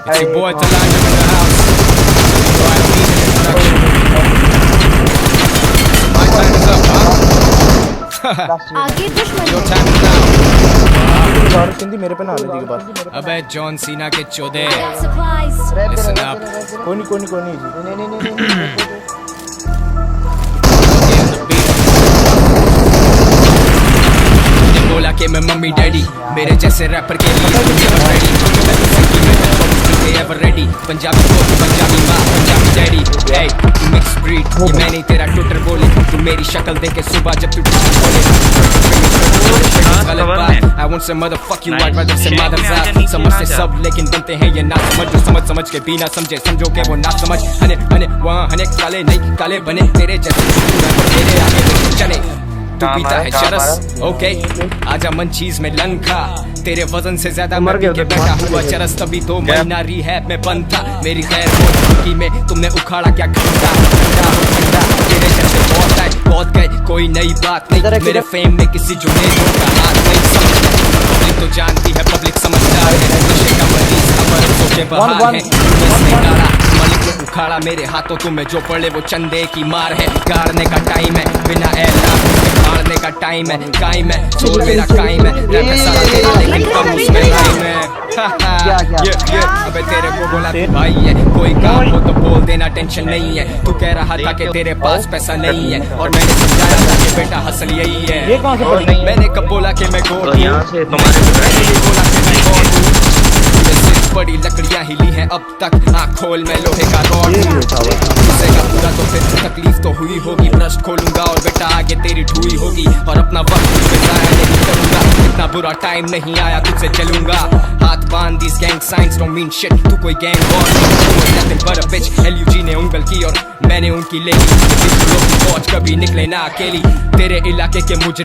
It's your boy Talanja in the house. So I don't need an introduction. My time is up, huh? आगे दुश्मन Your time is now. बारिश हिंदी मेरे पे ना आने दी के बाद अबे जॉन सीना के चौदे. supplies Listen up. कोई नहीं Yeah, the beat. मुझे बोला कि मैं मम्मी डैडी मेरे जैसे रैपर के लिए ready. Ever ready. पंजाबी बोल पंजाबी माँ पंजाबी डैडी. Hey, तू mixed breed. ये मैं नहीं तेरा ट्विटर बोले. तू मेरी शक्ल देखे सुबह जब तू ट्विटर बोले. गलत बात. I won't say motherfuck you. I'd rather say mother's out. समझते सब लेकिन बनते हैं ये ना समझ जो समझ के भी ना समझे समझो के वो ना समझ हने हने वहाँ हने काले नहीं काले बने तेरे जैसे तेरे आगे चने. तू पीता है चरस ओके आजा मन चीज में लंका तेरे वजन से ज्यादा मर के बैठा हुआ चरस तभी 2 महीना रिहैब में बंद था मेरी खैर की में तुमने उखाड़ा क्या घंटा तेरे जैसे बहुत गए कोई नई बात नहीं मेरे फेम में किसी जुड़े का हाथ नहीं समझता पब्लिक तो जानती है पब्लिक समझदार है नशे का मरीज खबर के बहार है मलिक ने उखाड़ा मेरे हाथों तुम्हें जो पड़े वो चंदे की मार है गाड़ने का टाइम है बिना ऐलान मारने का टाइम है कायम है सोल मेरा कायम है रैप सारा तेरा लेकिन कम उसमें टाइम है ये अबे तेरे को बोला तू भाई है कोई काम हो तो बोल देना टेंशन नहीं है तू कह रहा था कि तेरे पास पैसा नहीं है और मैंने समझाया था कि बेटा हसल यही है मैंने कब बोला कि मैं गोड हूँ बोला कि मैं गोड हूँ बड़ी लकड़ियां हिली हैं अब तक आँख खोल मैं लोहे का रॉड घुसेगा पूरा तो फिर तकलीफ तो हुई होगी ब्रश खोलूंगा और बेटा आगे तेरी ढुई होगी और अपना वक्त तुझे जाया नहीं करूंगा इतना बुरा टाइम नहीं आया तुझसे चलूंगा हाथ बांध these gang signs don't mean shit तू कोई gang boss nothing but a bitch LUG ने उंगल की और मैंने उनकी ले ली फौज कभी निकले ना अकेली तेरे इलाके के मुझे